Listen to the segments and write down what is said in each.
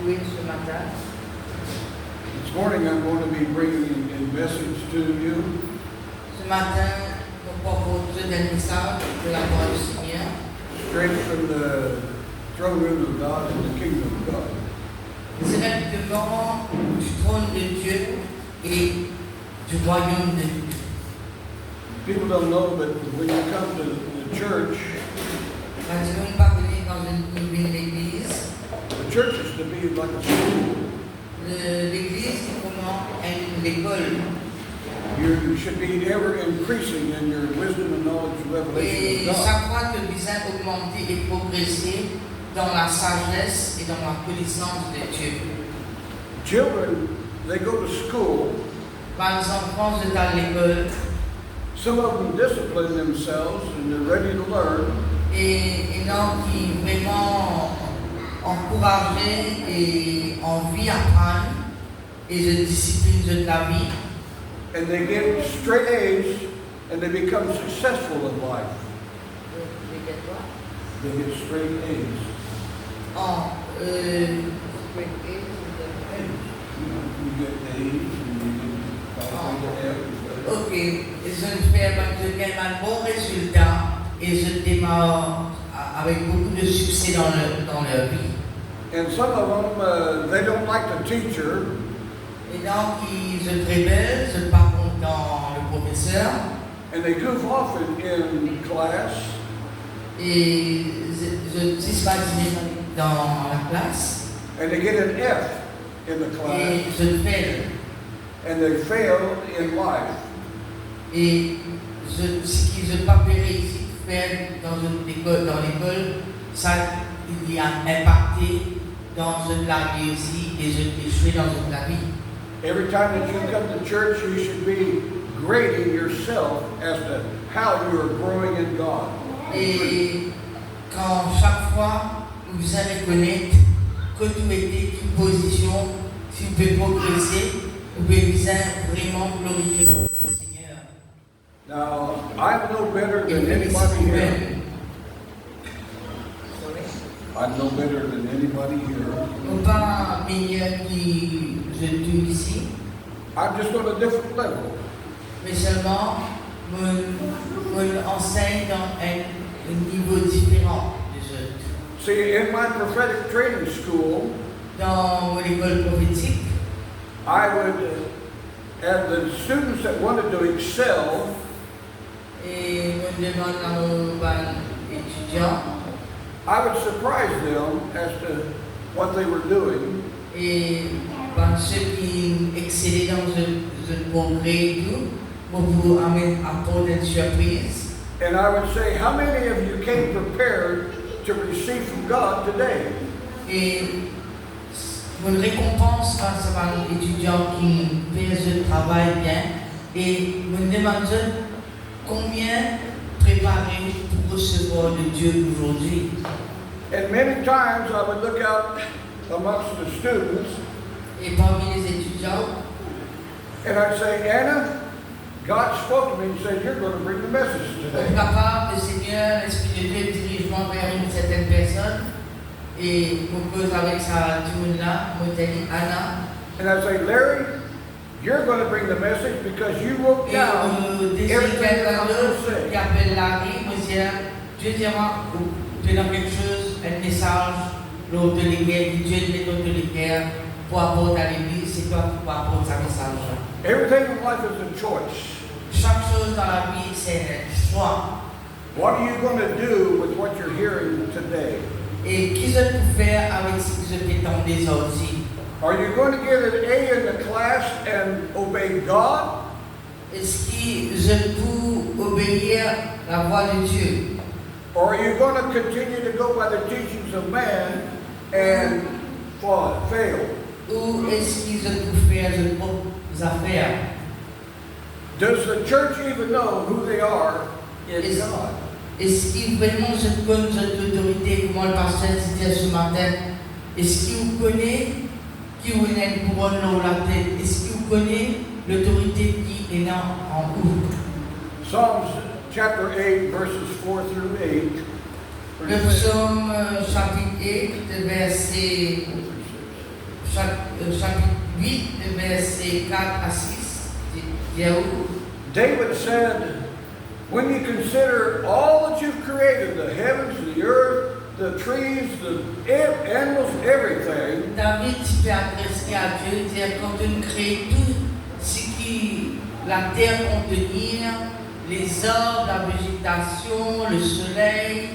louer ce matin. This morning I'm going to be bringing a message to you Ce matin, nous proposons un message de la voix du Seigneur, straight from the throne room of God and the kingdom of God. directement du trône de Dieu et du royaume de Dieu. People don't know, but when you come to the church, Quand nous parvenons dans une église, the church is to be like a school. l'église c'est comment une école. You should be ever increasing in your wisdom and knowledge and revelation Et of God. chaque fois que vous êtes augmenté et progressé dans la sagesse et dans la connaissance de Dieu. Children, they go to school. Par exemple, quand vous êtes à l'école, Some of them discipline themselves and they're ready to learn. et non qui vraiment encouragé et envie d'apprendre et de discipline de la vie. And they get straight A's and they become successful in life. They get straight A's. You get A's and you get F's. Ok, je fais un bon résultat et je démarre avec beaucoup de succès dans leur vie. And some of them, they don't like the teacher, Et donc, ils se révèlent, se parlent dans le professeur and they goof off in class, et je disparaît dans la classe and they get an F in the class, et je fail. and they fail in life. Et ce qui ne pas réussi à faire dans l'école, ça il y a impacté dans la vie aussi et je échoué dans la vie. Every time that you come to church, you should be grading yourself as to how you are growing in God. Et quand chaque fois vous allez connaître que vous mettez une position, si vous pouvez progresser, vous pouvez vraiment glorifier le Seigneur. Now, I'm no better Et than vous anybody here. même. I'm no better than anybody here. Non pas meilleur qui je suis ici, I'm just on a different level. mais seulement me enseigne dans un niveau différent des autres. See, in my prophetic training school, Dans l'école prophétique, I would, and the students that wanted to excel, et me demande à mon étudiant, I would surprise them as to what they were doing. et ceux qui excellaient dans le progrès et tout, pour vous apporter une surprise. And I would say, how many of you came prepared to receive from God today? Et une récompense grâce à un étudiant qui fait ce travail bien et me demande combien préparer pour recevoir de Dieu aujourd'hui. And many times I would look out amongst the students Et parmi les étudiants, and I'd say, Anna, God spoke to me and said, you're going to bring the message au today. papa, le Seigneur, l'Esprit de Dieu dirige-moi vers une certaine personne et me pose avec sa tune-là, me dit Anna. And I'd say, Larry, you're going to bring the message because you wrote Et down désire everything that quelqu'un I'm going to d'autre say. qui appelle Larry, me dit Dieu dira, tu dans quelque chose, un message, l'autre de l'église, Dieu met l'autre de l'église pour apporter à l'église, c'est toi qui vas apporter sa message. Everything in life is a choice. Chaque chose dans la vie, c'est un choix. What are you going to do with what you're hearing today? Et qui je peux faire avec ce que je t'étendais aussi? Are you going to get an A in the class and obey God? Est-ce que je peux obéir la voix de Dieu? Or are you going to continue to go by the teachings of man and fail? Ou est-ce que je peux faire de propres affaires? Does the church even know who they are in Yes. God? Est-ce que vraiment je connais cette autorité, comme le pasteur disait ce matin? Est-ce que vous connaissez qui vous est une couronne dans la tête? Est-ce que vous connaissez l'autorité qui est là en vous? Psalms chapter 8, verses 4 through 8. Le psaume chapitre 8, verset chapitre 8, versets 4 à 6. David said, when you consider all that you've created, the heavens, the earth, the trees, the animals, everything, David s'est adressé à Dieu, dire quand tu crées tout ce qui la terre contenir, les arbres, la végétation, le soleil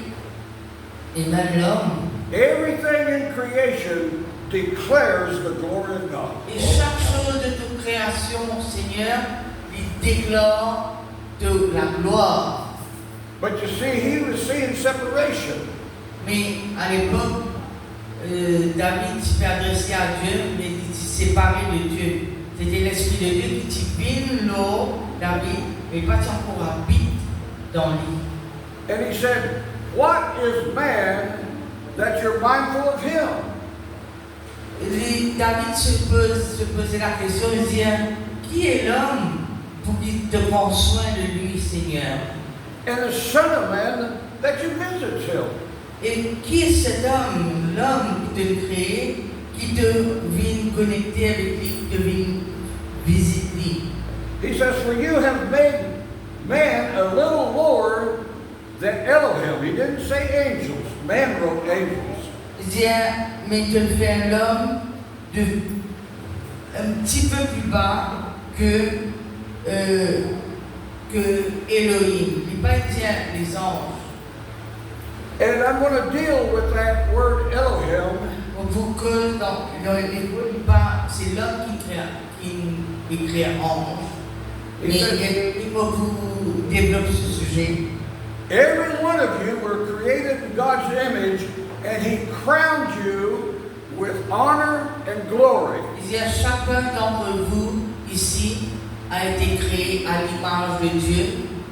et même l'homme. everything in creation declares the glory of God. Et chaque chose de toute création, Seigneur, il déclare de la gloire. But you see, he was seeing separation. Mais à l'époque, David s'est adressé à Dieu, mais il s'est séparé de Dieu. C'était l'Esprit de Dieu qui dit, l'eau, David, mais pas encore habite dans lui. And he said, what is man that you're mindful of him? David se posait la question, il disait, qui est l'homme pour qu'il te prenne soin de lui, Seigneur? And the Son of Man that you visit him. Et qui est cet homme, l'homme qui te crée, qui te vient connecter avec lui, qui te vient visiter lui? He says, for you have made man a little lower than Elohim. He didn't say angels. Man wrote angels. Il dit, mais tu fais l'homme un petit peu plus bas que Elohim. Il n'est pas dit les anges. And I'm going to deal with that word Elohim. Pour que dans l'hébreu, c'est l'homme qui crée ange. Mais il faut vous développer ce sujet. Every one of you were created in God's image, and He crowned you with honor and glory. Il y a chacun d'entre vous ici a été créé à l'image de Dieu,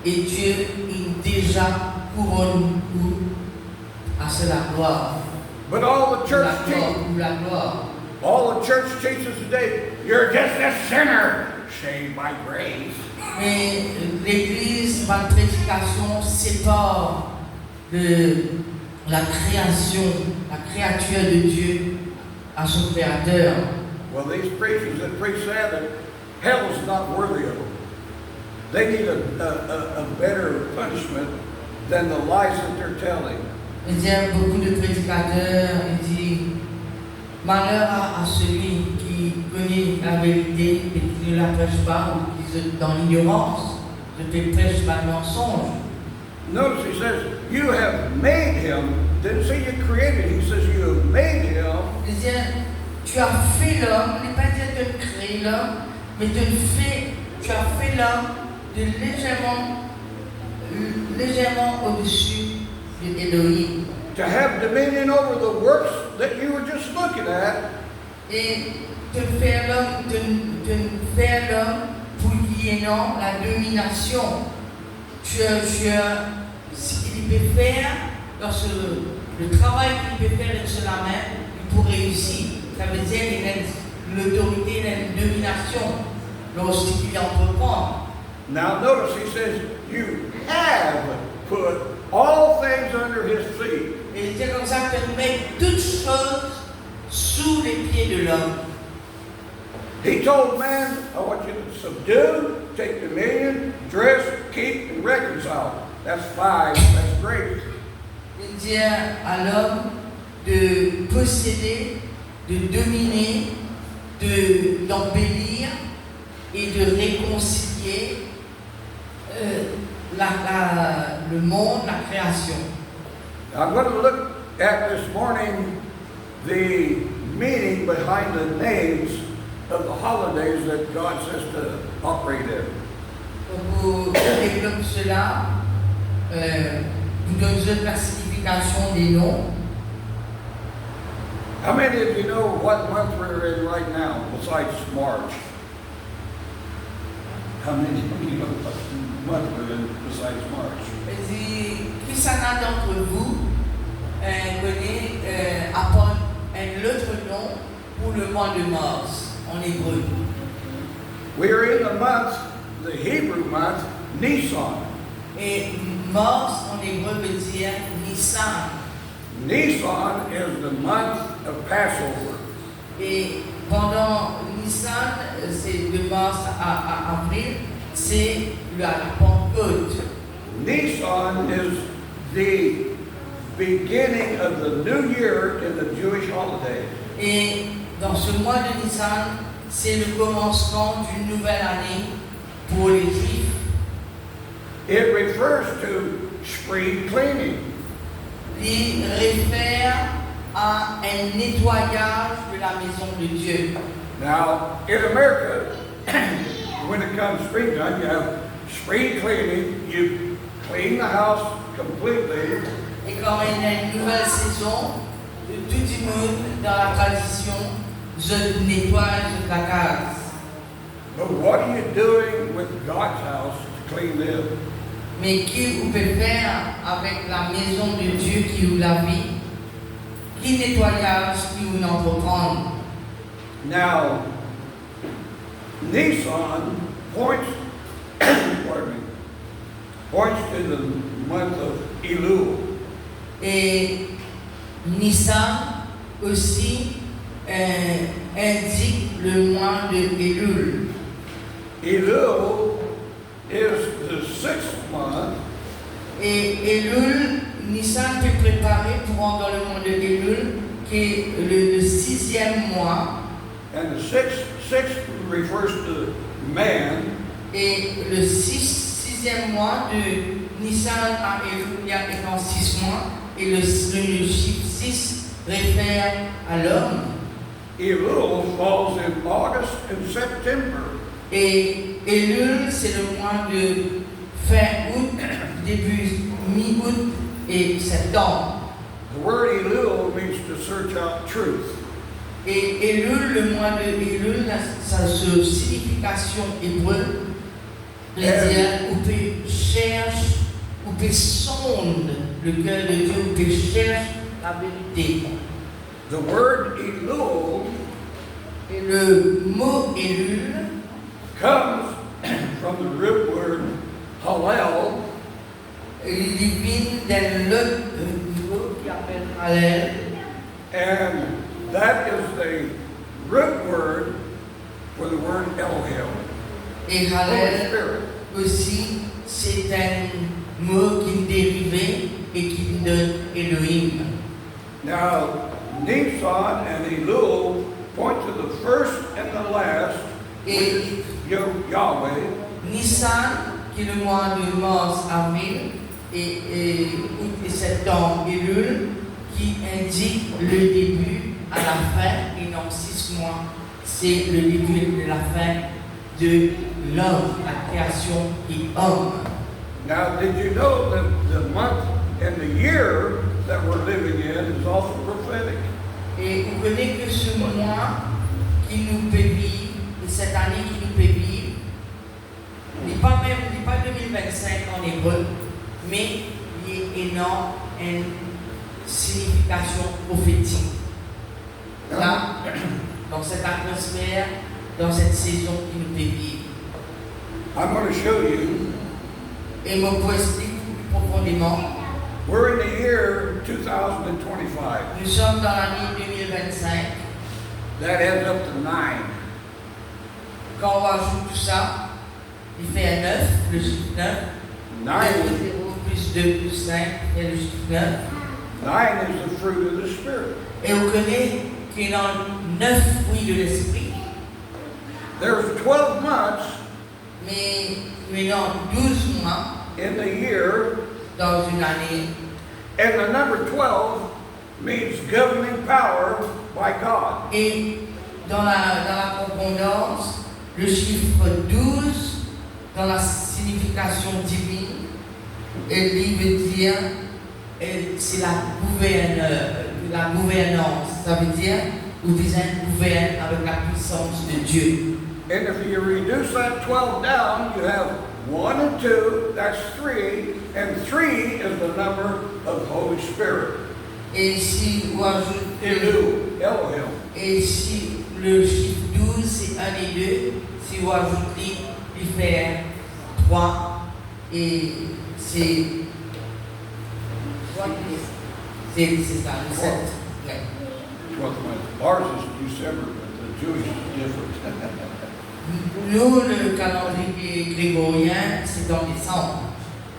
et Dieu il déjà couronne vous à la gloire. But all the church La gloire. all the church teaches today, you're just a sinner saved by grace. Mais l'Église, par la prédication, sépare de la création, la créature de Dieu à son Créateur. Well, these preachers that preach that hell is not worthy of them. They need a better punishment than the lies that they're telling. Il y a beaucoup de prédicateurs, il dit malheur à celui qui connaît la vérité et qui ne la prêche pas ou qui est dans l'ignorance, ne te prêche pas le mensonge. Notice he says, you have made him. Didn't say you created him. He says you have made him. Il dit tu as fait l'homme, il n'est pas dit de créer l'homme, mais tu as fait l'homme de légèrement au-dessus de Elohim. To have dominion over the works that you were just looking at. Et de faire l'homme pour qu'il y ait non la domination. Ce qu'il peut faire, lorsque le travail qu'il peut faire sur la main, il pourrait réussir. Ça veut dire qu'il a l'autorité, il a une domination lorsqu'il entreprend. Now notice he says, you have put all things under his feet. Et c'est comme ça que met toutes choses sous les pieds de l'homme. He told man, I want you to subdue, take dominion, dress, keep, and reconcile. That's 5. That's great. Il dit à l'homme de posséder, de dominer, d'embellir et de réconcilier le monde, la création. I'm going to look at this morning the meaning behind the names of the holidays that God says to operate in. Pour développer cela, nous donnons la signification des noms. How many of you know what month we're in right now besides March? How many of you know what month we're in besides March? Qui s'en a d'entre vous connaît apporte un autre nom pour le mois de mars en hébreu? We're in the month, the Hebrew month, Nisan. Et mars en hébreu veut dire Nissan. Nisan is the month of Passover. Et pendant Nissan, c'est de mars à avril, c'est la Pentecôte. Nisan is the beginning of the new year in the Jewish holidays. Et dans ce mois de Nissan, c'est le commencement d'une nouvelle année pour les Juifs. It refers to spring cleaning. Il réfère à un nettoyage de la maison de Dieu. Now, in America, when it comes springtime, you have spring cleaning. You clean the house completely. Et quand il y a une nouvelle saison, tout le monde dans la tradition, je nettoie la case. But what are you doing with God's house to clean it? Mais qui vous peut faire avec la maison de Dieu qui vous la vie? Qui nettoyage qui vous entreprendre? Now, Nisan points, pardon me, points to the month of Elul. Et Nissan aussi indique le mois de Elul. Elul is the 6th month. Et Elul, Nissan peut préparer pour rentrer dans le mois de Elul, qui est le 6e mois. And the sixth refers to man. Et le 6e mois de Nissan à Elul, il y a 6 mois. Et le chiffre 6 réfère à l'homme. Elul falls in August and September. Et Elul, c'est le mois de fin août, début mi-août et septembre. The word Elul means to search out truth. Et Elul, le mois de Elul, sa signification hébreu, veut dire où tu cherches, où tu sondes le cœur de Dieu, où tu cherches la vérité. The word Elul Et le mot Elul comes from the root word Hallel, il vient d'un autre mot qui appelle Hallel. and that is the root word for the word Elohim. Et Holy Hallel Spirit. aussi, c'est un mot qui est dérivé et qui donne Elohim. Now, Nisan and Elul point to the first and the last, which is Yahweh, Nissan, qui est le mois de mars, avril, et août et septembre, Elul, qui indique le début à la fin, et non 6 mois, c'est le début de la fin de l'homme, la création et homme. Now, did you know that the month and the year that we're living in is also prophetic? Et vous connaissez que ce mois qui nous peut vivre, et cette année qui nous peut vivre, n'est pas 2025 en hébreu, mais il y a une signification prophétique. Là, dans cette atmosphère, dans cette saison qui nous peut vivre. I'm going to show you, Et me pour expliquer plus profondément, we're in the year 2025. nous sommes dans l'année 2025. That adds up to 9. Quand on ajoute tout ça, il fait un 9, le chiffre 9. 9 is, 0 plus 2 plus 5, et le chiffre 9. 9 is the fruit of the Spirit. Et on connaît qu'il y a 9 fruits de l'esprit, There's 12 months mais il y a 12 mois in the year, dans une année. and the number 12 means governing power by God. Et dans la concordance, le chiffre 12, dans la signification divine, il veut dire c'est la gouvernance. Ça veut dire vous gouverne avec la puissance de Dieu. And if you reduce that 12 down, you have 1 and 2, that's 3, and 3 is the number of Holy Spirit. Et si vous ajoutez Elu, Elohim. et si le chiffre 12 c'est 1 et 2, si vous ajoutez, il fait 3 et c'est ça, le 7. Ouais. Well, ours is December, but the Jewish is different. Nous, le calendrier grégorien, c'est en décembre.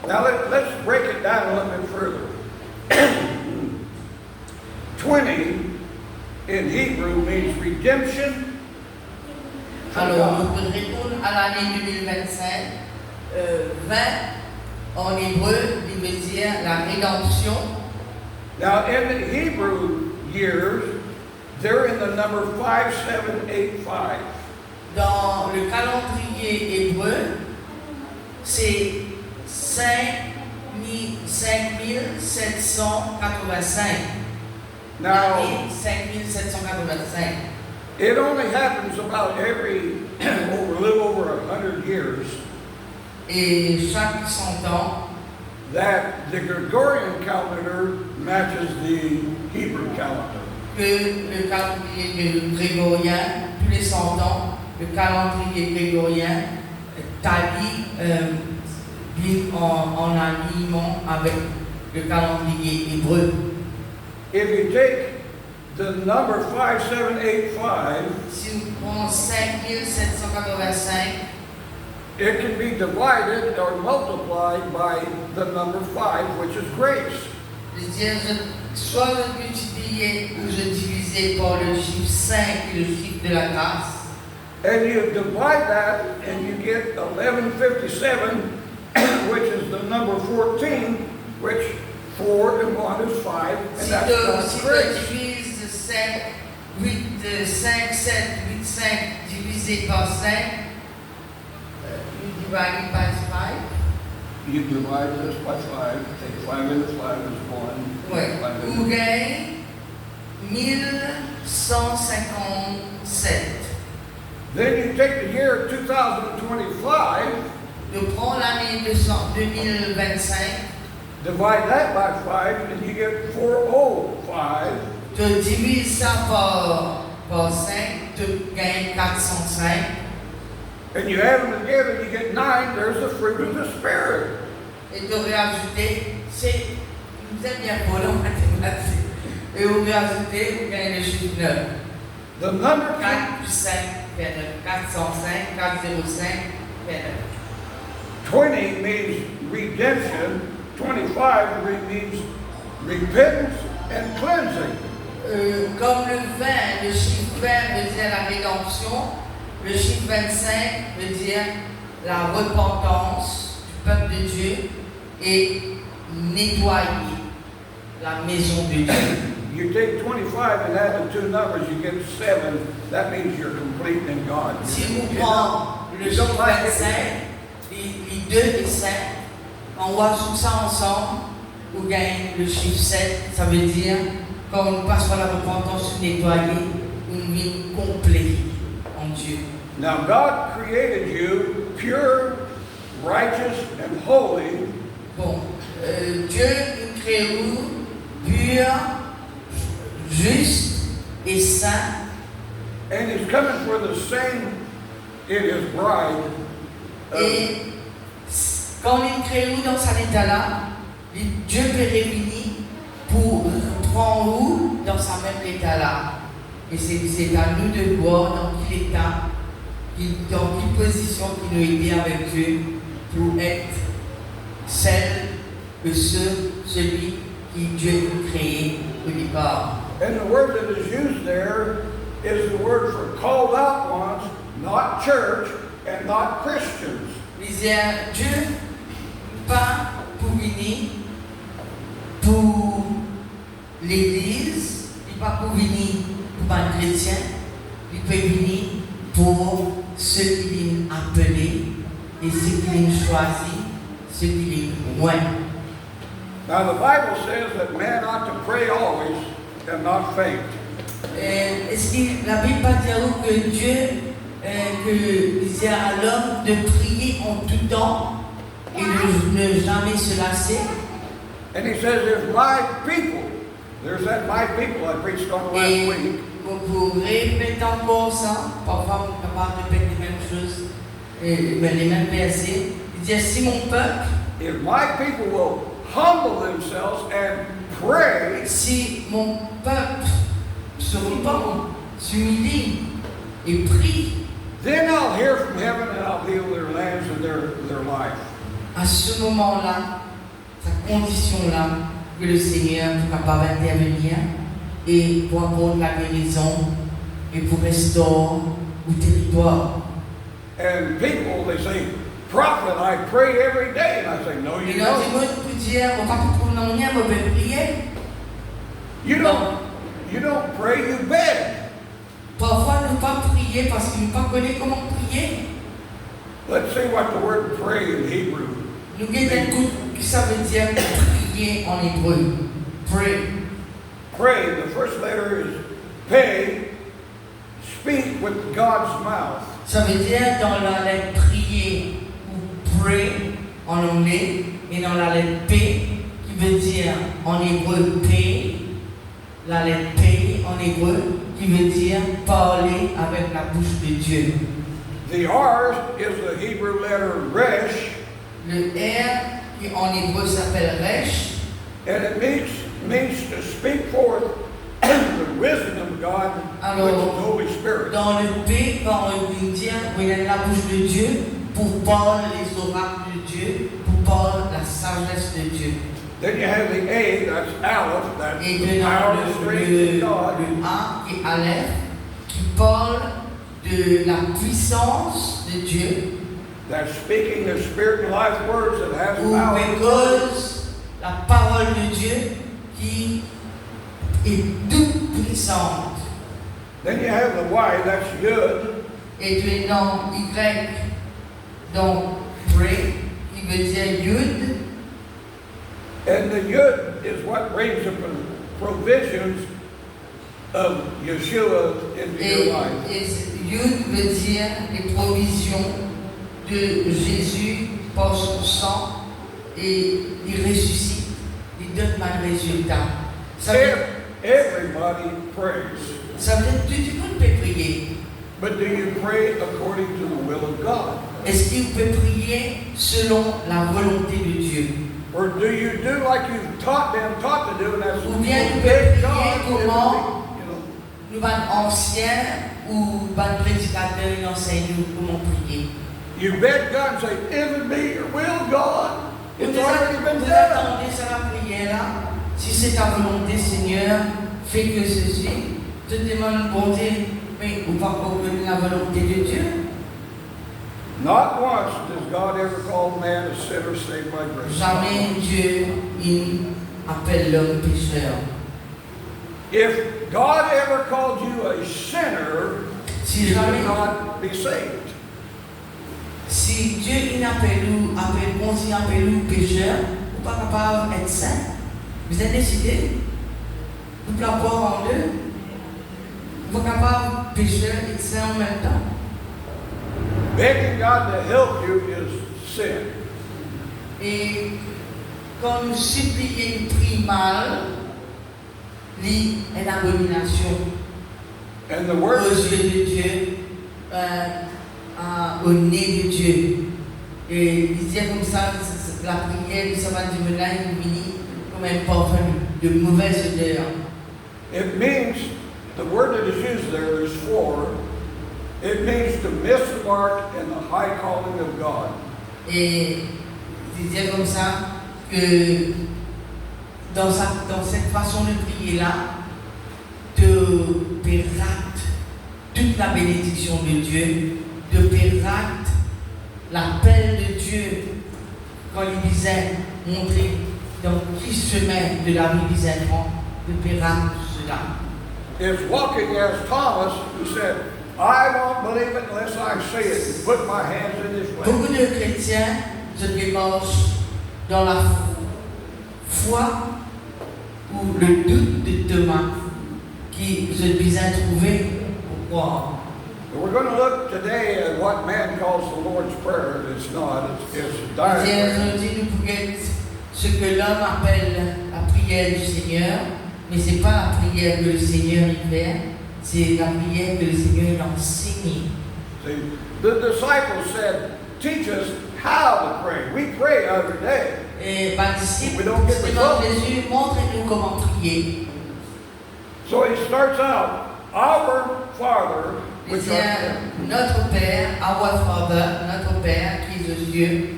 Now let's break it down a little bit further. 20 in Hebrew means redemption. Alors, on retourne à l'année 2025. 20 en hébreu, il veut dire la rédemption. Now in the Hebrew years, they're in the number 5785. Dans le calendrier hébreu, c'est 5785. Now, 5785. it only happens about every, a little over 100 years, Et chaque 100 ans, that the Gregorian calendar matches the Hebrew calendar. que le calendrier grégorien, tous les 100 ans, le calendrier grégorien vit en alignement avec le calendrier hébreu. If you take the number 5785, Si on prend 5785, it can be divided or multiplied by the number 5, which is grace. c'est-à-dire soit je multipliais ou je divisais par le chiffre 5, le chiffre de la grâce. And you divide that and you get 1157, which is the number 14, which 4 and 1 is 5, and Si that's tu God's grace. divises 5, 7, 8, 5 divisé par 5, divided by 5. You divide this by 5, take 5 into 5 is 1. Ouais. 5 Vous into- gagnez 1157. Then you take the year 2025, Je prends l'année 2025, divide that by 5, and you get 405. tu divises ça par 5, tu gagnes 405. And you add them together, you get 9. There's the fruit of the Spirit. Et tu réajouter, vous êtes bien bon en mathématiques. Et vous réajoutez, vous gagnez le chiffre 9. The number 4 plus 5 fait 9. 405, 405 fait 20 means redemption. 25 means repentance and cleansing. 9. Comme le 20, le chiffre 20 veut dire la rédemption, le chiffre 25 veut dire la repentance du peuple de Dieu et nettoyer la maison de Dieu. You take 25 and add the two numbers, you get 7. That means you're complete in God. Si vous prenez le chiffre 25, les 2 et 5, on rajoute ça ensemble, vous gagnez le chiffre 7, ça veut dire, quand on passe par la repentance nettoyée, une vie complète en Dieu. Now, God created you pure, righteous, and holy. Bon, Dieu nous crée pur, juste et saint, And He's coming for the same in His bride. et quand il crée dans cet état-là, Dieu peut réunir pour prendre dans sa même état-là. Et c'est à nous de voir dans quel état, dans quelle position qu'il nous était avec Dieu pour être celle de celui qui Dieu a créé au départ. And the word that is used there is the word for called out ones, not church and not Christians. Il disait, Dieu pas pour venir pour l'Église, il pas pour venir pour un chrétien, il peut venir pour ceux qui l'ont appelé et ceux qui l'ont choisi, ceux qui l'ont loin. Now the Bible says that man ought to pray always and not faint. Est-ce que la Bible va dire que Dieu que disait à l'homme de prier en tout temps et de ne jamais se lasser? And he says, if my people, there's that my people I preached on last Et week. vous répétez encore ça, parfois on est capable de répéter les mêmes choses, mais les mêmes versets. Il dit, si mon peuple, If my people will humble themselves and pray, si mon peuple se repent s'humilie et prie, then I'll hear from heaven and I'll heal their lands and their life. à ce moment-là, cette condition-là, que le Seigneur est capable d'intervenir et pour apporter la guérison et pour restaurer le territoire. And people, they say, prophet, I pray every day. And I say, no, Et you là, don't. tu peux dire, on va pas pour non rien, on va prier. You don't pray, you beg. Parfois, ne pas prier parce qu'il ne pas connaît comment prier. Let's see what the word pray in Hebrew. Nous regardons ce que ça veut dire prier en hébreu. Pray. Pray, the first letter is pay, speak with God's mouth. Ça veut dire dans la lettre prier ou pray en anglais et dans la lettre P qui veut dire en hébreu pay, la lettre P en hébreu qui veut dire parler avec la bouche de Dieu. The R is the Hebrew letter resh, Le R qui en hébreu s'appelle resh and it means to speak forth the wisdom of God, which is the Holy Spirit. dans le P quand on veut dire où il y a la bouche de Dieu pour parler les oracles de Dieu, pour parler la sagesse de Dieu. Then you have the A, that's Aleph, that's Et the dedans power and strength of God. le A qui est Aleph, qui parle de la puissance de Dieu, That's speaking the spirit and life words that has ou power. because la parole de Dieu qui est toute puissante. Then you have the Y, that's Yud. Et tu es dans Y, donc pray, qui veut dire Yud. And the Yud is what brings the provisions of Yeshua into your life. Et Yud veut dire les provisions de Jésus par son sang et il ressuscite, il donne un résultat. Ça Everybody prays. veut dire que tout le monde peut prier. But do you pray according to the will of God? Est-ce qu'il peut prier selon la volonté de Dieu? Or do you do like you've taught to do, and that's Ou bien tu peux beg prier God, comment you know. nous, anciens ou prédicateurs, ils enseignent nous comment prier. You beg God and say, if it be your will, God, it's already been Vous done. attendez ça la prière là. Si c'est ta volonté, Seigneur, fais que ceci. Je te demande, bon Dieu, mais ou pas comprendre la volonté de Dieu. Not once does God ever call man a sinner saved by grace. Jamais Dieu il appelle l'homme pécheur. If God ever called you a sinner, Si you jamais, would not be saved. si Dieu il appelle nous pécheur, vous pas capable d'être saint. Vous êtes décidé. Vous pouvez avoir en deux. Vous êtes capable pécheur et saint en même temps. Begging God to help you is sin. Et quand nous supplions une prie mal, lit une abomination And the aux word yeux de Dieu, au nez de Dieu. Et il disait comme ça, la prière du sabbat du Mena est finie comme un parfum de mauvaise odeur. it means, the word that is used there is for, it means to miss the mark in the high calling of God. Et il disait comme ça que dans cette façon de prier là, de pérate toute la bénédiction de Dieu, de pérate l'appel de Dieu quand il disait montrer dans quel chemin de la vie des enfants, de pérate cela. It's walking as Thomas who said, I won't believe it unless I see it and put my hands in his way. Beaucoup de chrétiens se démarchent dans la foi ou le doute de Thomas qui se disait trouver pour croire. We're going to look today at what man calls the Lord's Prayer. It's not, it's Et direct. aujourd'hui, nous pouvons ce que l'homme appelle la prière du Seigneur, mais ce n'est pas la prière que le Seigneur y fait, c'est la prière que le Seigneur enseigne. See, the disciples said, teach us how to pray. We pray every day. Et les disciples We don't get demandent results. Jésus, montre-nous comment prier. So he starts out, Our Father, Il which dit art in heaven. notre Père, our Father, notre Père qui est aux cieux.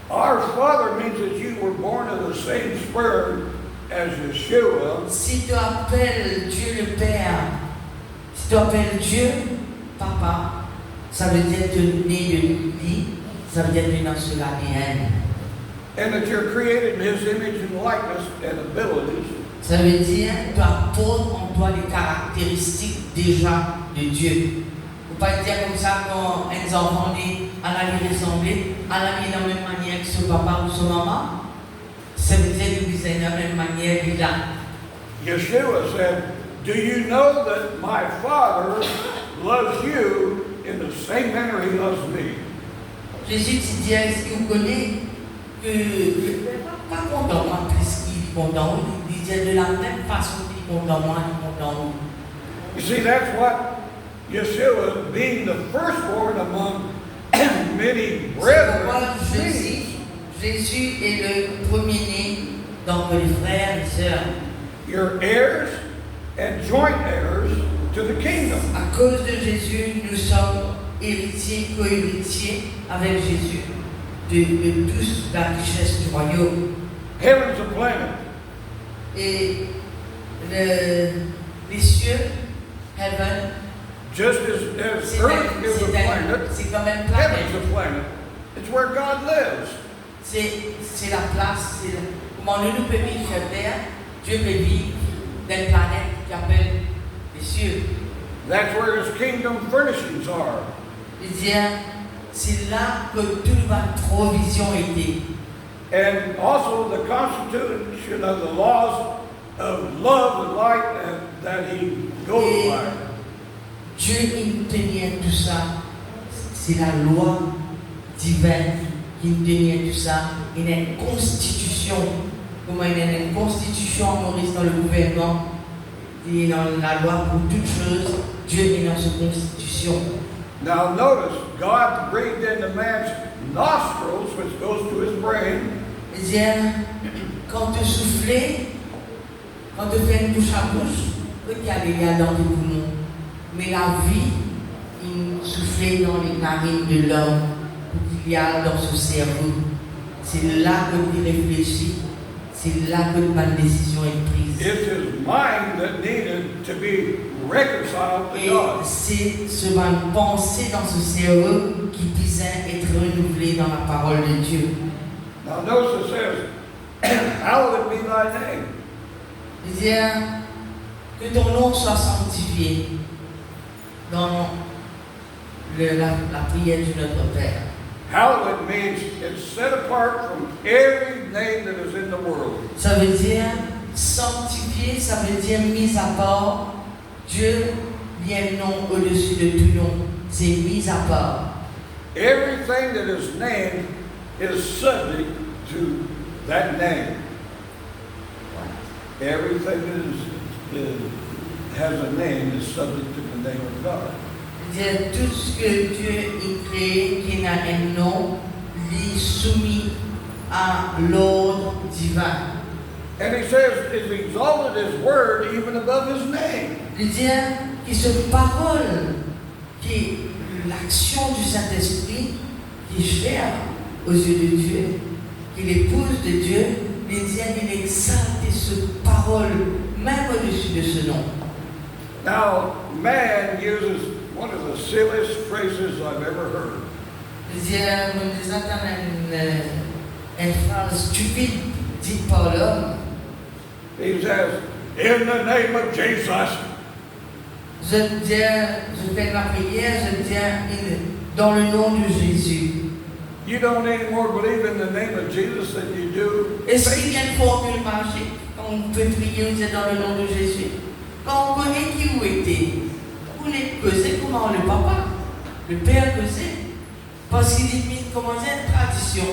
Our Father means that you were born of the same sperm as Yeshua. Si tu appelles Dieu le Père, si tu appelles Dieu Papa, ça veut dire que tu es né de lui, ça veut dire que tu es dans ce ADN. And that you're created in His image and likeness and abilities. Ça veut dire que tu apportes en toi les caractéristiques déjà de Dieu. Il ne faut pas dire comme ça quand un enfant dit à la lui ressembler, à la vie de la même manière que son papa ou son maman. Ça veut dire que vous êtes de la même manière qu'il a. Yeshua said, do you know that my Father loves you in the same manner He loves me? Jésus te dit, est-ce que vous connaissez que le Père n'est pas content moi plus qu'il est content. Il dit de la même façon qu'il est content moi, il est content nous. You see, that's what Yeshua, being the firstborn among many C'est brethren, pourquoi means. Jésus est le premier-né dans les frères et sœurs. You're heirs and joint heirs to the kingdom. À cause de Jésus, nous sommes héritiers, co-héritiers avec Jésus de toute la richesse du royaume. Heaven's a planet. Et les cieux, heaven, Just as Earth is a planet, c'est comme une heaven's planète. a planet. It's where God lives. C'est la place, comment nous pouvons vivre sur Terre, Dieu peut vivre dans une planète qui appelle les cieux. That's where His kingdom furnishings are. Il dit, c'est là que toute ma provision était. And also the constitution of the laws of love and light and that He goes by. Dieu, il tenait tout ça. C'est la loi divine qui tenait tout ça. Il y a une constitution. Comment il y a une constitution en Maurice dans le gouvernement. Il est dans la loi pour toutes choses. Dieu est dans cette constitution. Now notice, God breathed into man's nostrils, which goes to his brain, C'est-à-dire, quand tu souffles, quand tu fais une bouche à bouche, regarde, il y a dans tes poumons. Mais la vie, il souffle dans les narines de l'homme, qu'il y a dans son cerveau. C'est là que tu réfléchis, c'est là que ta décision est prise. it's his mind that needed to be reconciled to Et God. c'est ce pensée dans ce cerveau qui puissait être renouvelé dans la parole de Dieu. Now notice it says, hallowed be thy name. C'est-à-dire que ton nom soit sanctifié dans la prière de notre Père. Hallowed means it's set apart from every name that is in the world. Ça veut dire sanctifié, ça veut dire mis à part. Dieu vient nom au-dessus de tout nom. C'est mis à part. Everything that is named is subject to that name. Everything that has a name is subject to the name of God. C'est tout ce que Dieu a créé qui a un nom, lui est soumis à l'ordre divin. And he says, he's exalted his word even above his name. Il dit que cette parole, qui est l'action du Saint-Esprit, qui est chère aux yeux de Dieu, qui est l'épouse de Dieu, il dit qu'il exalte cette parole, même au-dessus de ce nom. Now, man uses one of the silliest phrases I've ever heard. Il dit, nous entendons une phrase stupide dite par l'homme. He says, in the name of Jesus. Je fais ma prière, je dis dans le nom de Jésus. You don't anymore believe in the name of Jesus than you do. Est-ce qu'il y a une formule magique quand on peut prier, on dit dans le nom de Jésus? Quand on connaît qui vous était, vous l'êtes causé comment le papa, le père causé, parce qu'il dit comment dire une tradition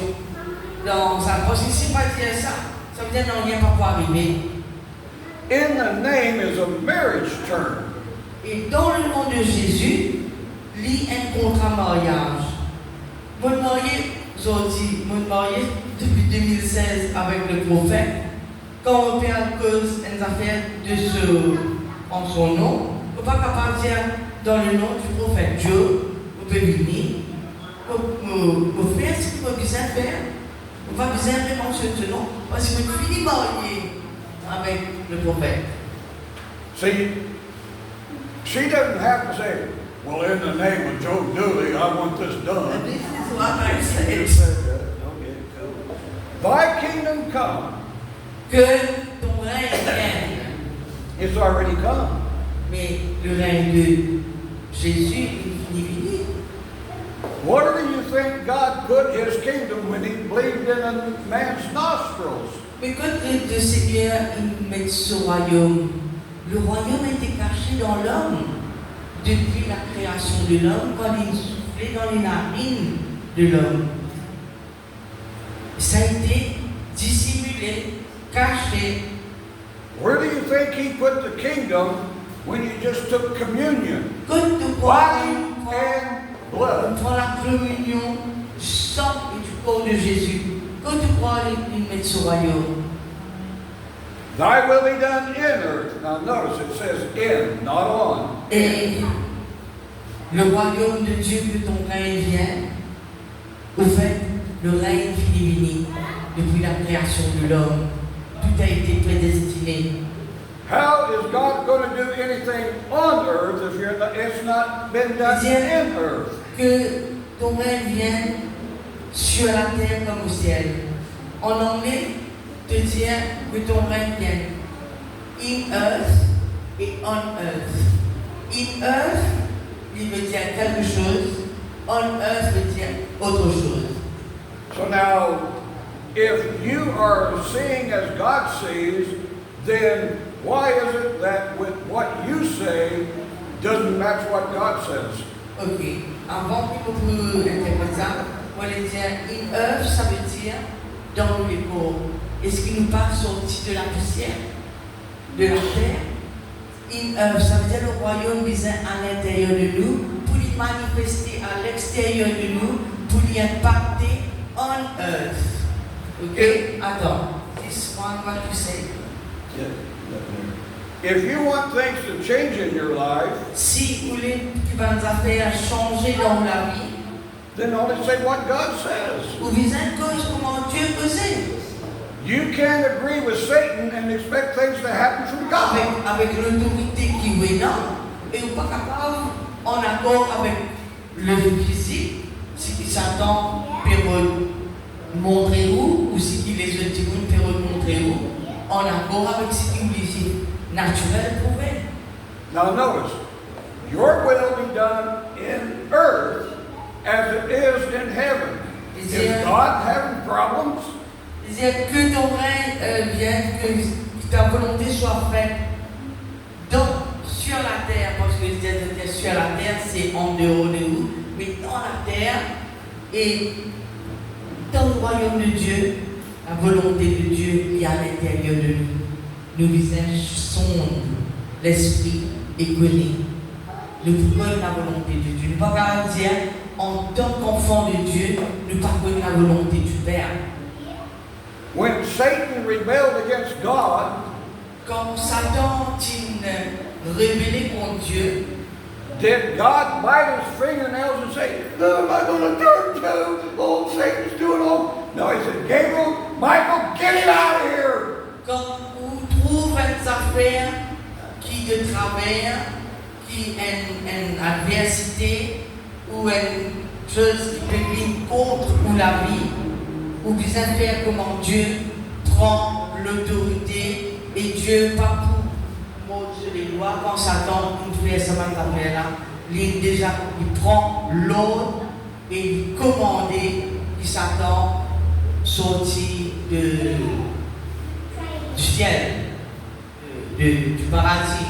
dans ça. Parce que si pas dire ça, ça veut dire non, il n'y a pas pour arriver. In the name is a marriage term. Et dans le nom de Jésus, lit un contrat mariage. Mon marié, aujourd'hui, mon marié depuis 2016 avec le prophète. Quand on fait à cause d'une affaire de ce, en son nom, on ne peut pas capable de dire dans le nom du prophète Joe, vous pouvez venir, vous faire ce que vous besoin faire. Vous va besoin de mentionner ce nom, parce que vous finissez avec le prophète. See, she doesn't have to say, well, in the name of Joe Dooley, I want this done. This is what I You said. said that. Okay, cool. Thy kingdom come. Que ton règne vienne. It's already come. Mais le règne de Jésus est fini. Where do you think God put his kingdom when he breathed in a man's nostrils? Mais quand le Seigneur il met ce royaume, le royaume était caché dans l'homme depuis la création de l'homme, quand il soufflait dans les narines de l'homme. Ça a été dissimulé, caché. Where do you think he put the kingdom when you just took communion? Quand tu Body prends and blood. la communion du sang et du corps de Jésus, quand tu crois il met ce royaume. Thy will be done in earth. Now notice it says in, not on. Et le royaume de Dieu, que ton règne vienne. Au fait, le règne fini depuis la création de l'homme. Tout a été prédestiné. How is God going to do anything on earth if it's not been done in earth? Que ton règne vienne sur la terre comme au ciel. En anglais, te dire que ton règne vienne in earth et on earth. In earth, il veut dire quelque chose. On earth veut dire autre chose. So now, if you are seeing as God sees, then why is it that with what you say doesn't match what God says? Ok. Avant que vous interpréter ça, on va dire in earth, ça veut dire dans les corps. Est-ce qu'il nous parle sorti de la poussière, de la terre? In earth, ça veut dire le royaume vient à l'intérieur de nous, pour y manifester à l'extérieur de nous, pour y impacter on earth. Ok? Attends. This one, what you say? If you want things to change in your life, Si vous voulez que vous affaires changer dans la vie, then only say what God says. vous visez cause comment Dieu faisait. You can't agree with Satan and expect things to happen from God. Avec l'autorité qui est là, et vous pas capable en accord avec le physique, si Satan peut montrer où, ou si les autres peuvent montrer où, en accord avec ce qui est naturel prouvé. Now notice, your will be done in earth as it is in heaven. Is God having problems? C'est-à-dire que ton règne vienne, que ta volonté soit faite sur la terre, parce que sur la terre, c'est en dehors de nous, mais dans la terre et dans le royaume de Dieu, la volonté de Dieu est à l'intérieur de nous. Nos visages sondent l'esprit et connaissent. Nous connaissons la volonté de Dieu. Nous ne pouvons pas dire, en tant qu'enfant de Dieu, nous ne pouvons pas connaître la volonté du Père. When Satan rebelled against God, Quand Satan s'est rébellé contre Dieu, did God bite his fingernails and say, "Who am I going to turn to? Oh, Satan's doing all." No, he said, "Gabriel, Michael, get him out of here." quand on trouve une affaire qui te traverse, qui est une adversité ou une chose qui peut venir contre ou la vie, ou des affaires comment Dieu prend l'autorité et Dieu pas pour maudire les lois quand Satan nous fait cette affaire-là, il prend l'ordre et il commande que Satan sortit du ciel, du paradis.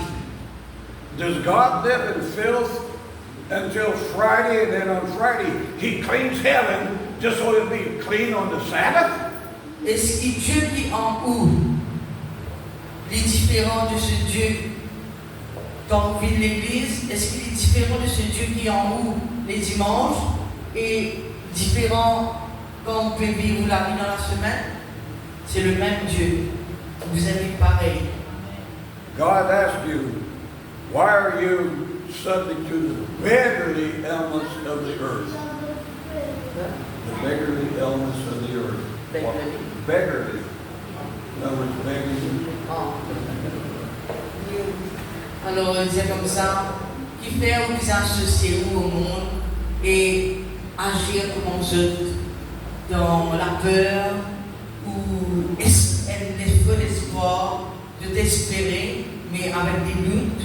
Does God live in filth until Friday, and then on Friday he cleans heaven just so it'll be clean on the Sabbath? Est-ce que Dieu qui en où les différents de ce Dieu quand on vit l'église, est-ce qu'il est différent de ce Dieu qui en où les dimanches et différent quand on peut vivre la vie dans la semaine? C'est le même Dieu. Vous êtes pareil. God asked you, why are you subject to the beggarly elements of the earth. The beggarly elements of the earth. Beggarly. Beggarly. In other words, begging. Alors, c'est comme ça, qui fait ou qui s'associe au monde et agir comme on se dans la peur ou un feu d'espoir, de t'espérer, mais avec des doutes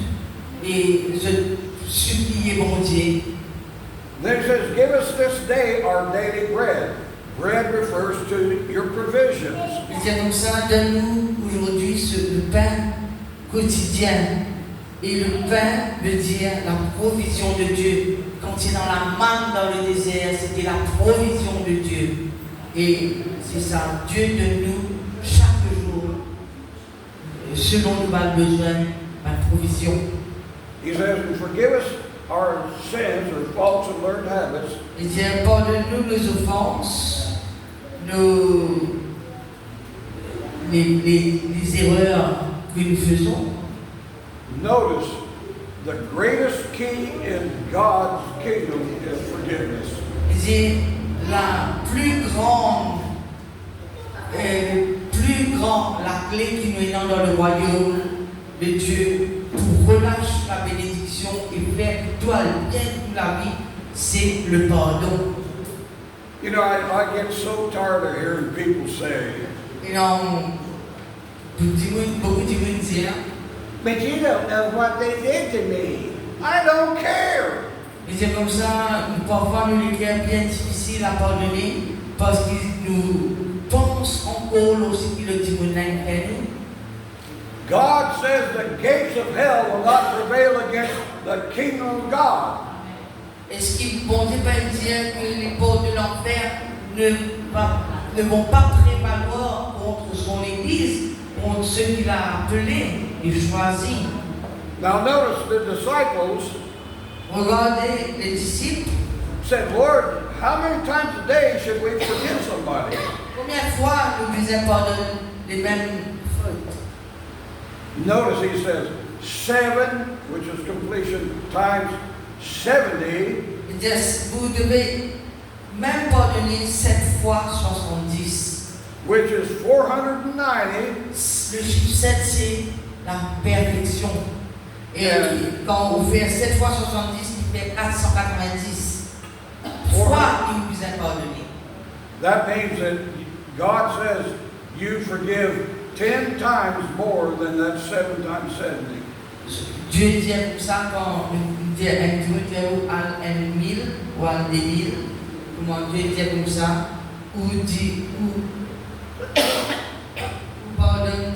et de supplier mon Dieu. Then it says, give us this day our daily bread. Bread refers to your provisions. C'est comme ça, donne-nous aujourd'hui le pain quotidien. Et le pain veut dire la provision de Dieu. Quand il est dans la manne dans le désert, c'était la provision de Dieu. Et c'est ça, Dieu donne-nous chaque jour, selon nos besoins, la provision. He says, forgive us our sins or faults and learned habits. Il dit, pardonne-nous nos offenses, les erreurs que nous faisons. Notice, the greatest key in God's kingdom is forgiveness. Il dit, la plus grande, la clé qui nous est dans le royaume de Dieu pour relâcher la bénédiction et faire toi bien toute la vie, c'est le pardon. You know, I get so tired of hearing people say, Et non, beaucoup de gens disent, But you don't know what they did to me. I don't care. et c'est comme ça, parfois nous les cœurs bien difficiles à pardonner parce qu'ils nous pensent encore aussi que le démon fait nous. God says the gates of hell will not prevail against the kingdom of God. Est-ce qu'il bon Dieu peut dire que les portes de l'enfer ne vont pas prévaloir contre son Église, contre ceux qu'il a appelés et choisis? Now notice the disciples Regardez les disciples. said, Lord, how many times a day should we forgive somebody? Combien de fois nous disons pardonner les mêmes fautes? Notice he says 7, which is completion, times 70, Il dit, vous devez même pardonner 7 fois 70. which is 490. Le chiffre 7, c'est la perfection. Et quand on fait 7 fois 70, il fait 490. Fois, il vous a pardonné. That means that God says you forgive 10 times more than that 7 times 70. Dieu dit comme ça quand il dit un Dieu à 1000 ou à 2000. Comment Dieu dit comme ça? Ou dit, ou pardonne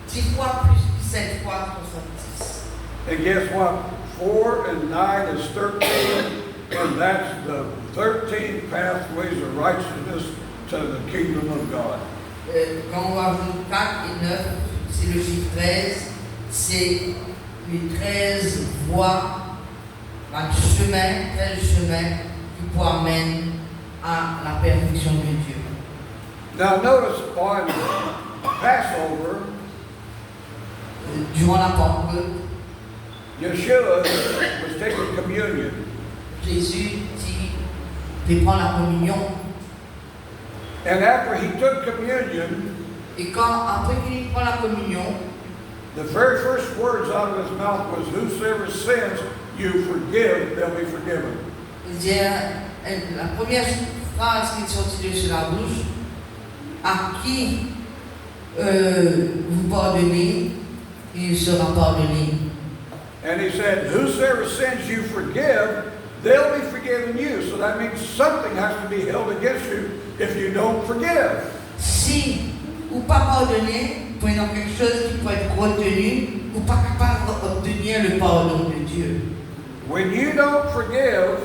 10 fois plus que 7 fois 70. And guess what? 4 and 9 is 13, and that's the 13 pathways of righteousness to the kingdom of God. Quand on ajoute 4 et 9, c'est le chiffre 13, c'est les 13 voies, un chemin, 13 chemins qui vous amènent à la perfection de Dieu. Now notice on Passover, Durant la Pentecôte, Yeshua was taking communion. Jésus dit de prendre la communion. And after he took communion, Et quand, après qu'il prend la communion, the very first words out of his mouth was, whosoever sins you forgive, they'll be forgiven. il dit, la première phrase qui est sortie de sur la bouche, à qui vous pardonnez, il sera pardonné. And he said, whosoever sins you forgive, they'll be forgiven you. So that means something has to be held against you if you don't forgive. Si ou pas pardonner, prenons quelque chose qui peut être retenu, ou pas capable d'obtenir le pardon de Dieu. When you don't forgive,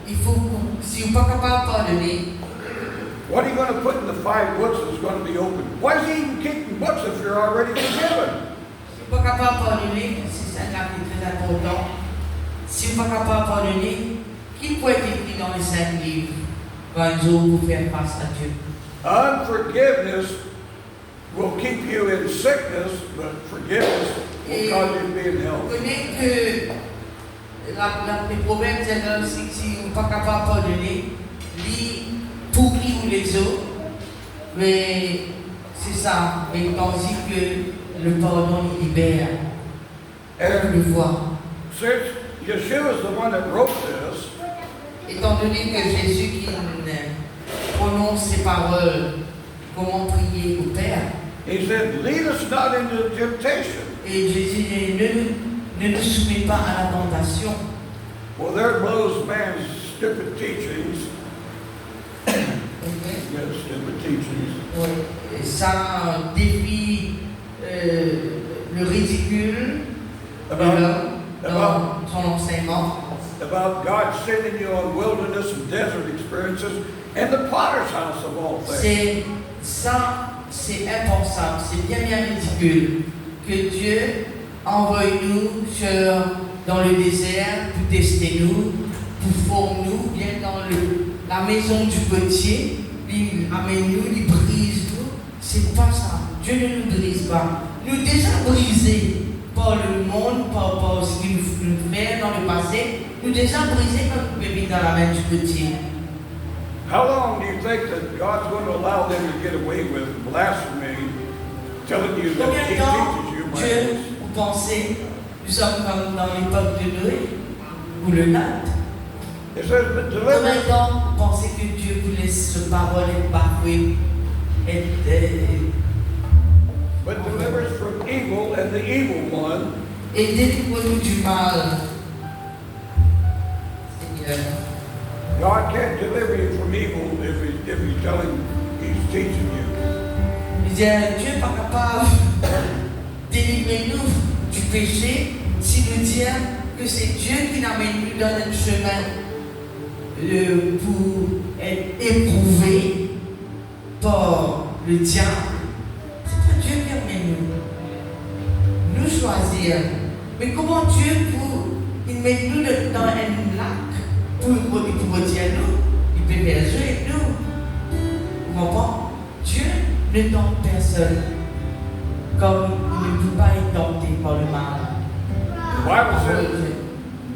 Il faut, si vous pas capable de pardonner, what are you going to put in the 5 books that's going to be open? Why is he even keeping books if you're already forgiven? si vous pas capable de pardonner, c'est un cas qui est très important. Si vous pas capable de pardonner, qui peut être écrit dans les 5 livres quand un jour vous faire face à Dieu? Unforgiveness will keep you in sickness, but forgiveness will Et cause you to be in vous health. connaissez que Le problème, c'est que si on n'est pas capable de pardonner, lui pourrit ou les autres, mais c'est ça. Mais tandis que le pardon, il libère. On le voit. Since Yeshua is the one that wrote this, Étant donné que Jésus qui prononce ces paroles, comment prier au Père, he said, lead us not into temptation. et Jésus dit, ne nous soumets pas à la tentation. Well, there goes man's stupid teachings. Okay. Yes, stupid teachings. Oui. Et ça défie le ridicule de l'homme dans son enseignement. About God sending you on wilderness and desert experiences and the potter's house of all things. C'est impensable, c'est bien ridicule que Dieu envoie nous dans le désert pour tester nous, pour former nous, bien dans la maison du potier, il amène nous, il brise nous. C'est pas ça. Dieu ne nous brise pas. Nous déjà brisés par le monde, par ce qu'il nous fait dans le passé, nous déjà brisés comme bébé dans la main du potier. How long do you think that God's going to allow them to get away with blasphemy, telling you that Combien He de temps teaches you Dieu, miracles? vous pensez, nous sommes comme dans l'époque de Noé ou le Lot? It says, but Combien deliverance, de temps vous pensez que Dieu vous laisse ce parole être bafoué, but delivers from evil and the evil one. et délivre-nous du mal? Seigneur. God can't deliver you from evil if He's telling, He's teaching you. Je dis, Dieu n'est pas capable de délivrer nous du péché si nous disons que c'est Dieu qui nous amène dans notre chemin pour être éprouvé par le diable. C'est pas Dieu qui amène nous choisir. Mais comment Dieu il met nous dans un lac pour dire nous, il peut bien jouer avec nous. Vous comprenez? Dieu ne tente personne comme il ne peut pas être tenté par le mal. The Bible says,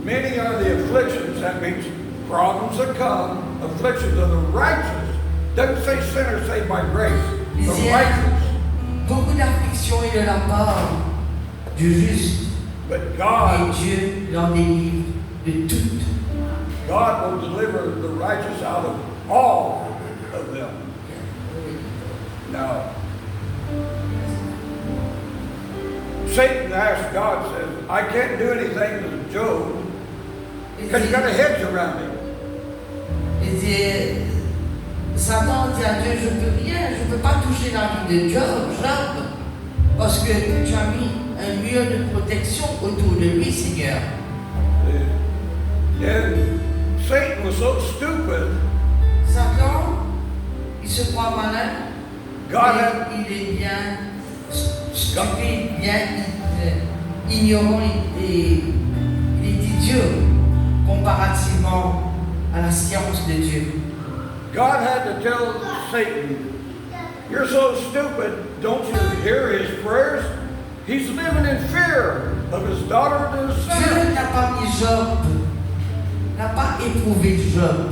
many are the afflictions, that means problems that come, afflictions of the righteous. Doesn't say sinners saved by grace, Il the y a righteous. beaucoup d'afflictions et de la part du juste, But et God Dieu l'en délivre de toutes. will deliver the righteous out of all of them. Now, Satan asked God, says, I can't do anything to Job because you got a hedge around him. Il dit, Satan dit à Dieu, je ne peux rien, je ne peux pas toucher la vie de Job, parce que tu as mis un mur de protection autour de lui, Seigneur. And Satan was so stupid, Satan, il se croit malin, God mais had, il est bien stupide, bien ignorant et il est idiot comparativement à la science de Dieu. God had to tell Satan, you're so stupid, don't you hear his prayers? He's living in fear of his daughter and his Dieu son. n'a pas mis Job, n'a pas éprouvé Job.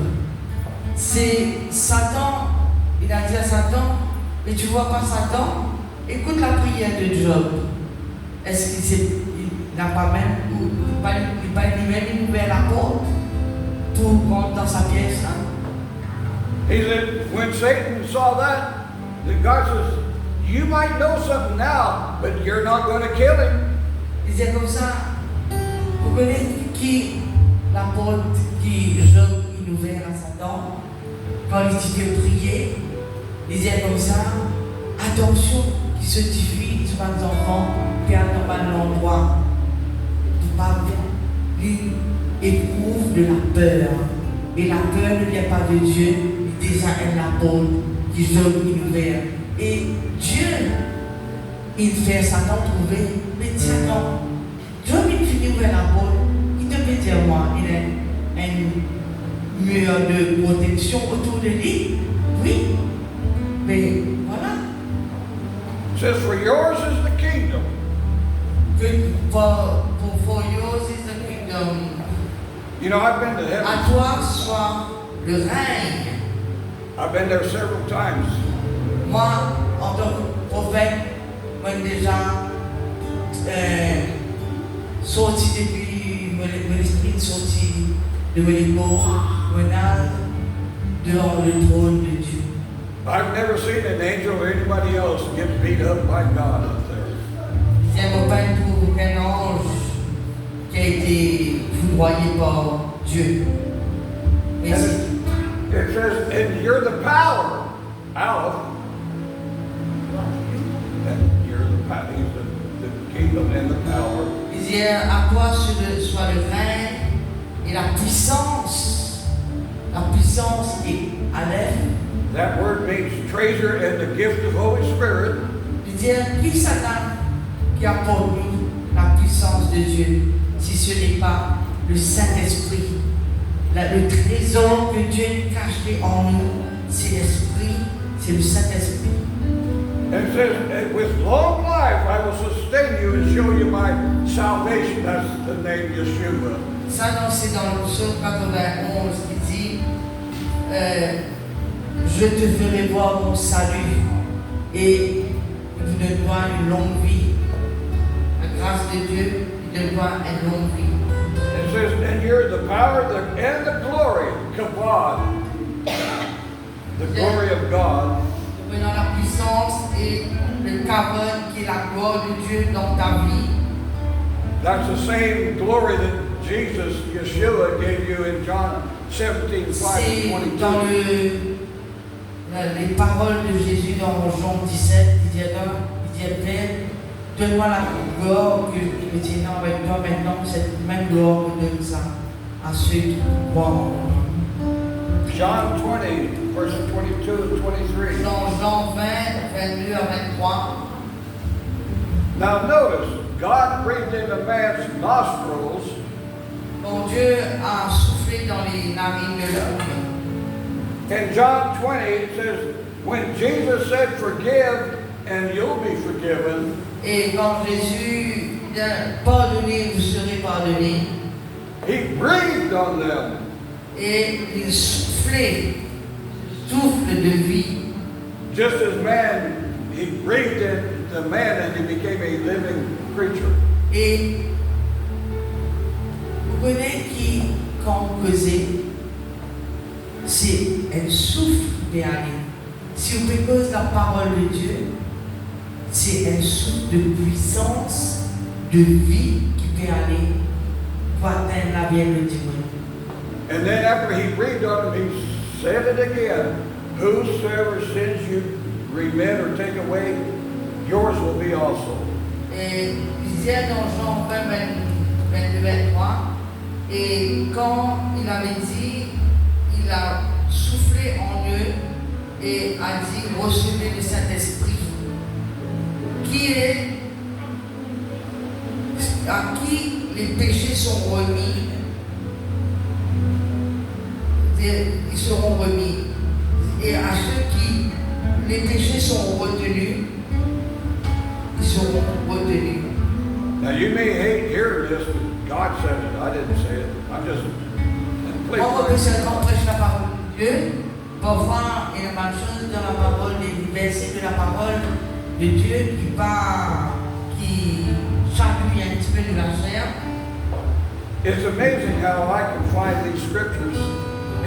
C'est Satan, il a dit à Satan, mais tu vois pas Satan? Écoute la prière de Job. Est-ce qu'il n'a pas même, il n'a pas lui-même ouvert la porte pour rentrer dans sa pièce là? He said, when Satan saw that, the God says, you might know something now, but you're not going to kill him. Il disait comme ça, vous connaissez qui la porte qui Job il ouvert à Satan quand il dit de prier, il disait comme ça, attention qui se diffuse sur les enfants, qui attendent pas l'endroit, qui parle bien, lui éprouve de la peur, et la peur ne vient pas de Dieu, il déjà est la porte qui Job il ouvert, et Dieu il fait Satan trouver, mais Satan, Job il finit ouvrir la porte, il te peut dire moi, il a un mur de protection autour de lui, oui, mais voilà, It says, for yours is the kingdom. que for yours is the kingdom, You know, I've been to heaven. À toi soit le règne. I've been there several times. Moi, en tant que prophète, moi déjà sorti depuis mon esprit sorti de mon épaule, mon âme, devant le trône de Dieu. I've never seen an angel or anybody else get beat up by God up there. Je ne vois pas aucun ange qui a été foudroyé par Dieu. Mais It says, and you're the power, Aleph. And you're the power. He's the kingdom and the power. il dit à toi soit le règne et la puissance. La puissance est Aleph. That word means treasure and the gift of Holy Spirit. Il dit qui Satan qui a pour nous la puissance de Dieu, si ce n'est pas le Saint-Esprit. Le trésor que Dieu a caché en nous, c'est l'Esprit, c'est le Saint-Esprit. And it says, and with long life I will sustain you and show you my salvation. That's the name Yeshua. Ça, c'est dans le psaume 91 qui dit je te ferai voir mon salut et il te doit une longue vie. La grâce de Dieu, il te doit une longue vie. It says, and you're the power and the glory, kabod, the glory of God. Maintenant, la puissance et le kavod qui est la gloire de Dieu dans ta vie. That's the same glory that Jesus, Yeshua, gave you in John 17, 5 C'est and 22. dans les paroles de Jésus dans Jean 17, il dit Père, donne-moi la gloire que je tiens avec toi maintenant, cette même gloire que donne ça à ceux qui croient en moi. John 20, verses 22 and 23. Dans Jean 20, 22 à 23. Now notice, God breathed into man's nostrils Bon Dieu a soufflé dans les narines de l'homme. in John 20, it says, when Jesus said, forgive and you'll be forgiven, Et quand Jésus dit pardonnez, vous serez pardonnés. he breathed on them. Et il soufflait, souffle de vie. Just as man, he breathed in the man and he became a living creature. Et vous connaissez qui, quand vous causez, c'est un souffle qui est allé. Si vous écoutez la parole de Dieu, c'est un souffle de puissance, de vie qui peut aller pour atteindre la vie de Dieu. And then after he breathed on him, he said it again. Whosoever sins you remit or take away, yours will be also. Et il disait dans Jean 20, 22, 23, et quand il avait dit, il a soufflé en eux et a dit, recevez le Saint-Esprit, qui est, à qui les péchés sont remis, ils seront remis. Et à ceux qui les péchés sont retenus, ils seront retenus. Now you may hate hearing this, but God said it. I didn't say it. I'm just please. On représente quand on prêche la parole de Dieu. Parfois, il y a pas de choses dans la parole, des versets de la parole de Dieu qui chagouillent un petit peu de la chair. It's amazing how I can find these scriptures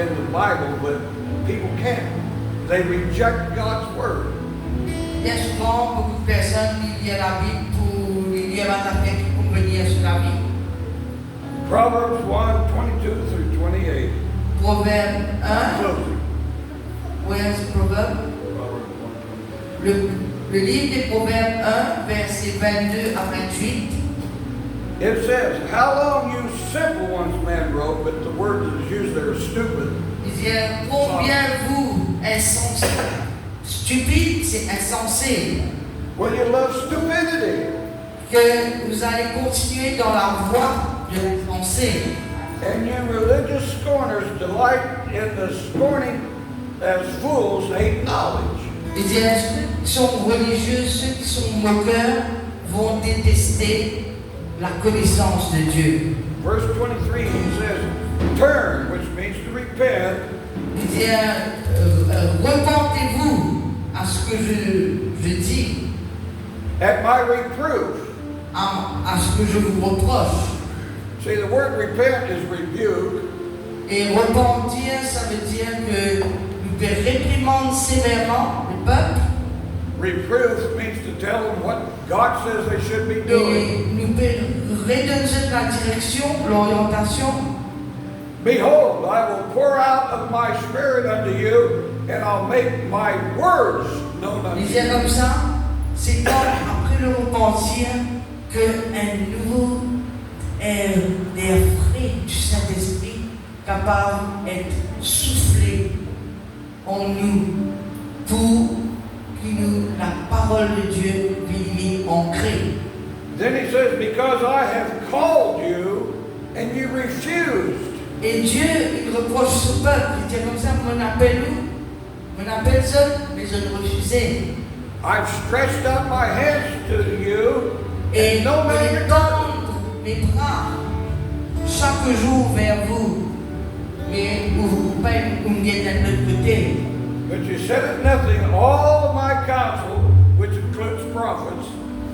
in the Bible, but people can't. They reject God's word. Il y a souvent beaucoup de personnes qui lisent la Bible pour lire la affaire qui pour venir sur la Bible. Proverbs 1, 22 through 28. Proverbe 1, Closing. où est ce proverbe? Proverbs 1, 22. Le livre des Proverbes 1, versets 22 à 28. It says, how long you simple ones, man wrote, but the word that is used there is stupid. Il dit, combien vous, insensés, stupide, c'est insensé, Well, you love stupidity. que vous allez continuer dans la voie de l'insensé. And you religious scorners delight in the scorning as fools hate knowledge. Il dit, ceux qui sont religieux, ceux qui sont moqueurs, vont détester la connaissance de Dieu. Verse 23, he says, turn, which means to repent, Il dit, repentez-vous à ce que je dis, at my reproof. à ce que je vous reproche. See, the word repent is rebuke, Et repentir, ça veut dire que nous devons réprimer sévèrement le peuple reproof means to tell them what God says they should be doing. et nous devons redonner la direction, l'orientation. Behold, I will pour out of my spirit unto you, and I'll make my words known unto Il disait you. comme ça, c'est quand, après le repentir, qu'un nouveau air frais du Saint-Esprit capable d'être soufflé en nous pour que la parole de Dieu vienne ancrée. Then he says, because I have called you, and you refused. Et Dieu, il reproche ce peuple, il dit comme ça, mon appel seul, mais je le refusais. I've stretched out my hands to you, Et and no man je regarded. tendre mes bras chaque jour vers vous, mais vous pas me guettez de l'autre côté. But you said at nothing all of my counsel, which includes prophets,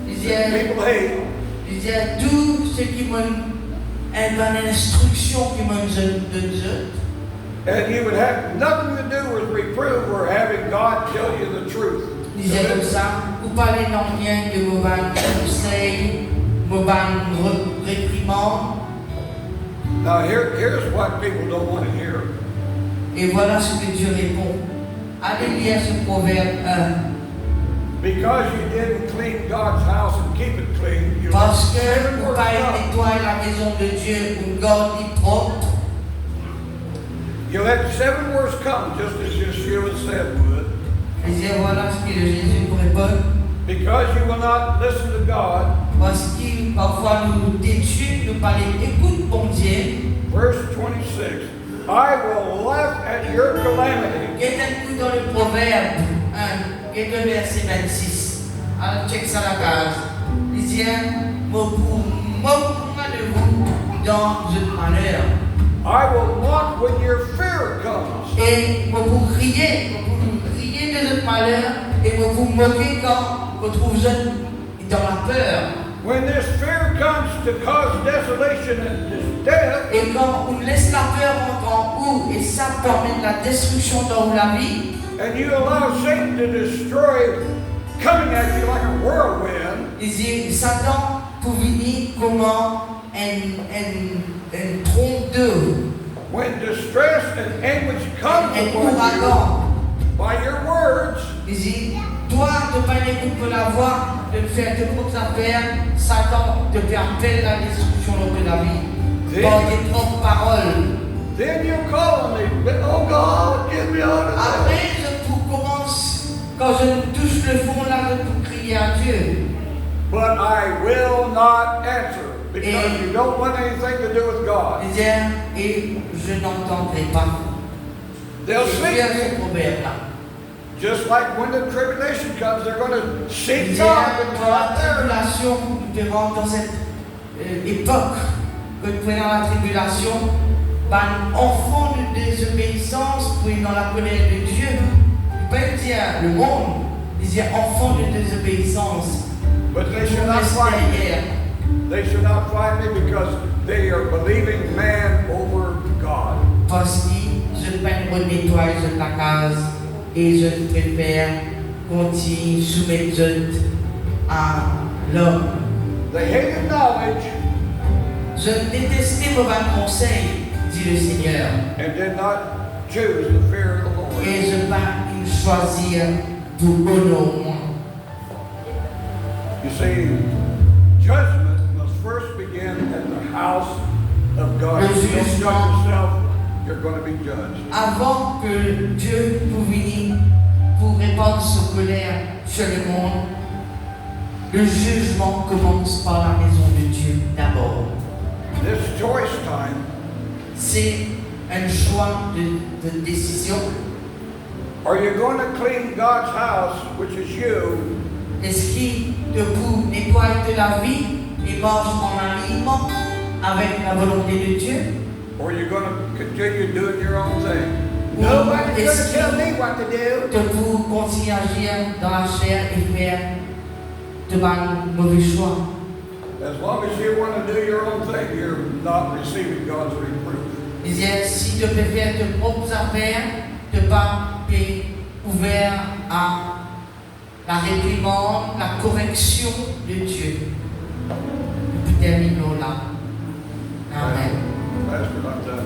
Il that disait, people hate, tout ce qui m'ont donné l'instruction qui m'ont donné. and you would have nothing to do with reproof or having God tell you the truth. Il disait comme ça, vous parlez non rien de vos conseils, vos réprimandes. Now here's what people don't want to hear. Et voilà ce que Dieu répond. Allez lire ce proverbe 1. Because you didn't clean God's house and keep it clean, you Parce let que seven vous words pas come. nettoyer la maison de Dieu, une garde propre. You let 7 words come, just as Yeshua said would. Il disait voilà ce que Jésus vous répond. Because you will not listen to God. Parce que parfois nous détruisons, nous parlons, écoute bon Dieu. Verse 26. I will laugh at your calamity. Quel un coup dans le proverbe 1, quel est le verset 26. Alors check ça la case. Il dit, moque-moi de vous dans le malheur. I will mock when your fear comes. Et vous riez de notre malheur et vous moquez quand vous trouvez dans la peur. When this fear comes to cause desolation and death, Et quand on laisse la peur entrer en vous et ça permet la destruction dans la vie, and you allow Satan to destroy, coming at you like a whirlwind, il dit Satan pour venir comment un trompe d'eau, when distress and anguish comes un upon ouragan. you by your words, Il dit, toi, de pas écouter la voix, de faire tes propres affaires, Satan te permet la destruction de la vie. Dans tes propres paroles. then you call on me. Oh God, get me out of this. Après, je commence, quand je touche le fond là, je crier à Dieu. But I will not answer because Et- you don't want anything to do with God. Il dit, et je n'entendrai pas. They'll Je seek viens me. ce proverbe-là. Just like when the tribulation comes, they're going to Il seek dit, God, but dans they're la not there. tribulation, nous devons dans cette époque, que pendant la tribulation, un enfant de désobéissance, puis dans la colère de Dieu, il peut dire le monde, il dit enfant de désobéissance. But they should On not reste find me. derrière. They should not find me because they are believing man over God. Parce que je peine au nettoyage de la case et je préfère continuer soumettre à l'homme. They hated knowledge Je détestais mauvais conseils, dit le Seigneur, and did not choose the fear of the Lord. et je pas choisir pour honorer. You see, judgment must first begin at the house of God. If you don't judge yourself, you're going to be judged. Avant que Dieu pour venir, pour répandre sa colère sur le monde, le jugement commence par la maison de Dieu d'abord. This choice time, C'est un choix de décision. are you going to clean God's house, which is you, Est-ce qu'il te vous nettoie de la vie et marche en alignement avec la volonté de Dieu? Or you're going to continue doing your own thing. Nobody's going Est-ce to tell qu'il- me what to do. que vous continuez à agir dans la chair et faire de mauvais choix. As long as you want to do your own thing, you're not receiving God's reproof. Il disait, si tu peux faire tes propres affaires, tu n'es pas ouvert à la réprimande, la correction de Dieu. Nous terminons là. Amen. Pastor, I'm done.